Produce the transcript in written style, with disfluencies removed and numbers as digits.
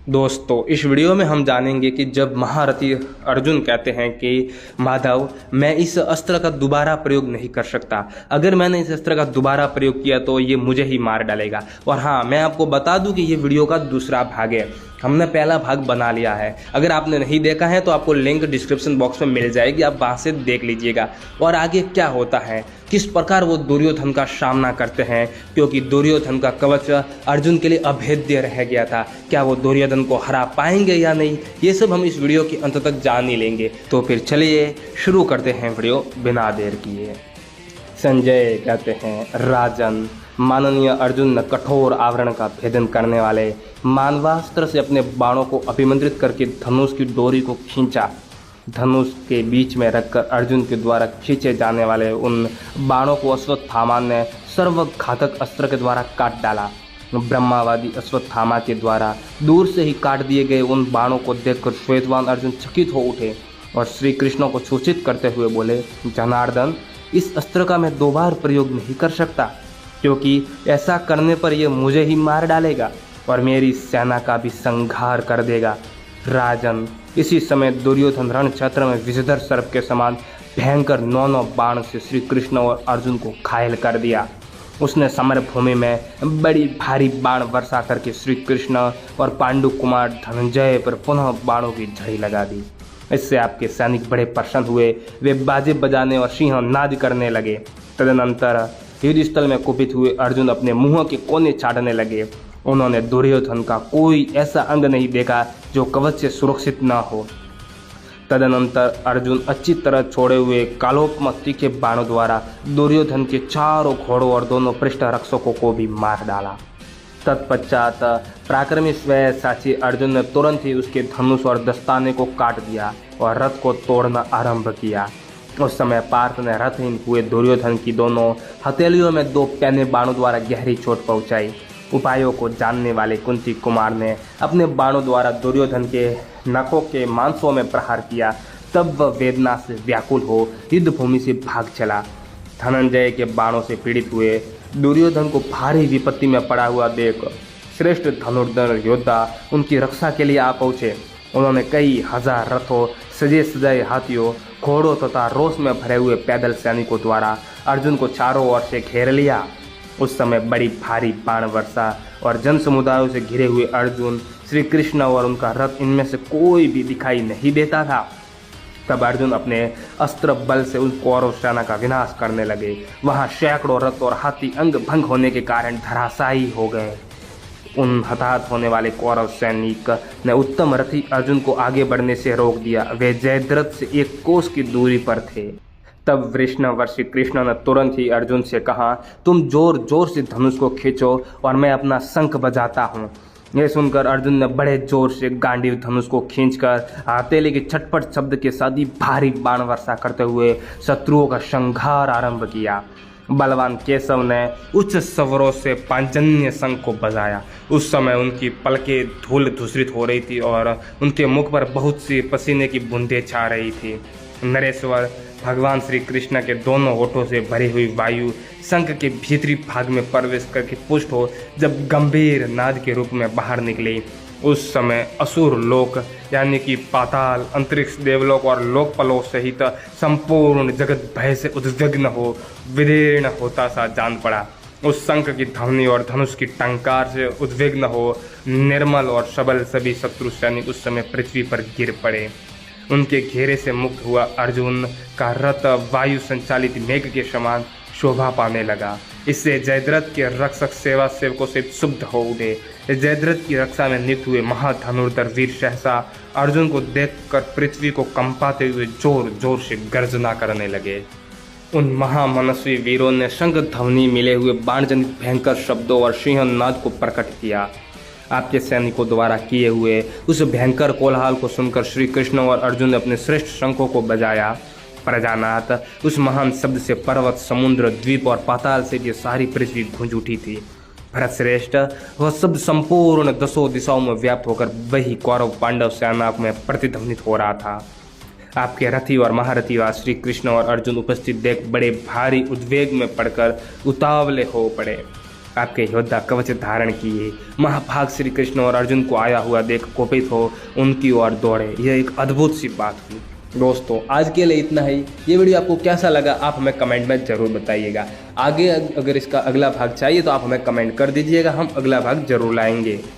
दोस्तों, इस वीडियो में हम जानेंगे कि जब महारथी अर्जुन कहते हैं कि माधव, मैं इस अस्त्र का दोबारा प्रयोग नहीं कर सकता। अगर मैंने इस अस्त्र का दोबारा प्रयोग किया तो ये मुझे ही मार डालेगा। और हाँ, मैं आपको बता दूं कि ये वीडियो का दूसरा भाग है। हमने पहला भाग बना लिया है। अगर आपने नहीं देखा है तो आपको लिंक डिस्क्रिप्शन बॉक्स में मिल जाएगी, आप वहाँ से देख लीजिएगा। और आगे क्या होता है, किस प्रकार वो दुर्योधन का सामना करते हैं, क्योंकि दुर्योधन का कवच अर्जुन के लिए अभेद्य रह गया था। क्या वो दुर्योधन को हरा पाएंगे या नहीं, ये सब हम इस वीडियो के अंत तक जान ही लेंगे। तो फिर चलिए शुरू करते हैं वीडियो बिना देर किए। संजय कहते हैं, राजन, माननीय अर्जुन ने कठोर आवरण का भेदन करने वाले मानवास्त्र से अपने बाणों को अभिमंत्रित करके धनुष की डोरी को खींचा। धनुष के बीच में रखकर अर्जुन के द्वारा खींचे जाने वाले उन बाणों को अश्वत्थामा ने सर्वघातक अस्त्र के द्वारा काट डाला। ब्रह्मावादी अश्वत्थामा के द्वारा दूर से ही काट दिए गए उन बाणों को देखकर श्वेतवान अर्जुन चकित हो उठे और श्री कृष्ण को सूचित करते हुए बोले, जनार्दन, इस अस्त्र का मैं 2 बार प्रयोग नहीं कर सकता, क्योंकि ऐसा करने पर यह मुझे ही मार डालेगा और मेरी सेना का भी संहार कर देगा। राजन, इसी समय दुर्योधन रण क्षेत्र में विषधर सर्प के समान भयंकर 9 बाण से श्री कृष्ण और अर्जुन को घायल कर दिया। उसने समर भूमि में बड़ी भारी बाण वर्षा करके श्री कृष्ण और पांडु कुमार धनंजय पर पुनः बाणों की झड़ी लगा दी। इससे आपके सैनिक बड़े प्रसन्न हुए। वे बाजे बजाने और सिंह नाद करने लगे। तदनंतर युद्धस्थल में कुपित हुए अर्जुन अपने मुंह के कोने चाटने लगे। उन्होंने दुर्योधन का कोई ऐसा अंग नहीं देखा जो कवच से सुरक्षित न हो। तदनंतर अर्जुन अच्छी तरह छोड़े हुए कालोपम तीखे बाणों द्वारा दुर्योधन के चारों घोड़ों और दोनों पृष्ठ रक्षकों को भी मार डाला। तत्पश्चात पराक्रमी स्वयं साची अर्जुन ने तुरंत ही उसके धनुष और दस्ताने को काट दिया और रथ को तोड़ना आरंभ किया। उस समय पार्थ ने रथहीन हुए दुर्योधन की दोनों हथेलियों में 2 पैने बाणों द्वारा गहरी चोट पहुंचाई। उपायों को जानने वाले कुंती कुमार ने अपने बाणों द्वारा दुर्योधन के नखों के मांसों में प्रहार किया। तब वह वेदना से व्याकुल हो युद्ध भूमि से भाग चला। धनंजय के बाणों से पीड़ित हुए दुर्योधन को भारी विपत्ति में पड़ा हुआ देख श्रेष्ठ धनुर्धर योद्धा उनकी रक्षा के लिए आ पहुंचे। उन्होंने कई हजार रथों, सजे सजाए हाथियों, घोड़ों तथा रोष में भरे हुए पैदल सैनिकों द्वारा अर्जुन को चारों ओर से घेर लिया। उस समय बड़ी भारी बाण वर्षा और जन समुदायों से घिरे हुए अर्जुन, श्री कृष्ण और उनका रथ, इनमें से कोई भी दिखाई नहीं देता था। तब अर्जुन अपने अस्त्र बल से उस कौरव सेना का विनाश करने लगे। वहां सैकड़ों रथ और हाथी अंग भंग होने के कारण धराशायी हो गए। उन हताहत होने वाले कौरव सैनिक ने उत्तम रथी अर्जुन को आगे बढ़ने से रोक दिया। वे जयद्रथ से 1 कोस की दूरी पर थे। तब वृषणवर श्री कृष्ण ने तुरंत ही अर्जुन से कहा, तुम जोर जोर से धनुष को खींचो और मैं अपना शंख बजाता हूँ। यह सुनकर अर्जुन ने बड़े जोर से गांडीव धनुष को खींचकर हथेली के छटपट शब्द के साथ ही भारी बाण वर्षा करते हुए शत्रुओं का संहार आरंभ किया। बलवान केशव ने उच्च स्वरों से पांचजन्य शंख को बजाया। उस समय उनकी पलकें धूल धूसरित हो रही थी और उनके मुख पर बहुत सी पसीने की बूंदें छा रही थी। नरेश्वर भगवान श्री कृष्ण के दोनों होठों से भरी हुई वायु शंख के भीतरी भाग में प्रवेश करके पुष्ट हो जब गंभीर नाद के रूप में बाहर निकली, उस समय असुर लोक यानी कि पाताल, अंतरिक्ष, देवलोक और लोकपलोक सहित संपूर्ण जगत भय से उद्विग्न हो विदीर्ण होता सा जान पड़ा। उस शंख की ध्वनि और धनुष की टंकार से उद्विग्न हो निर्मल और सबल सभी शत्रु सैनिक उस समय पृथ्वी पर गिर पड़े। उनके घेरे से मुक्त हुआ अर्जुन का रथ वायु संचालित मेघ के समान शोभा पाने लगा। इससे जयद्रथ के रक्षक सेवा सेवकों से क्षुब्ध हो उठे। जयद्रथ की रक्षा में नियुक्त हुए महाधनुर्धर वीर सहसा अर्जुन को देखकर पृथ्वी को कंपाते हुए जोर जोर से गर्जना करने लगे। उन महामनस्वी वीरों ने शंख ध्वनि मिले हुए बाणजनित भयंकर शब्दों और सिंहनाद को प्रकट किया। आपके सैनिकों द्वारा किए हुए उस भयंकर कोलाहल को सुनकर श्री कृष्ण और अर्जुन ने अपने श्रेष्ठ शंखों को बजाया। प्रजानाथ, उस महान शब्द से पर्वत, समुद्र, द्वीप और पाताल से ये सारी पृथ्वी गूंज उठी थी। भरत श्रेष्ठ, वह शब्द संपूर्ण 10 दिशाओं में व्याप्त होकर वही कौरव पांडव सेना में प्रतिध्वनित हो रहा था। आपके रथी और महारथी श्री कृष्ण और अर्जुन उपस्थित देख बड़े भारी उद्वेग में पड़कर उतावले हो पड़े। आपके योद्धा कवच धारण किए, महाभाग श्री कृष्ण और अर्जुन को आया हुआ देख कोपित हो उनकी ओर दौड़े। यह एक अद्भुत सी बात हुई। दोस्तों आज के लिए इतना ही। ये वीडियो आपको कैसा लगा आप हमें कमेंट में ज़रूर बताइएगा। आगे अगर इसका अगला भाग चाहिए तो आप हमें कमेंट कर दीजिएगा, हम अगला भाग जरूर लाएंगे।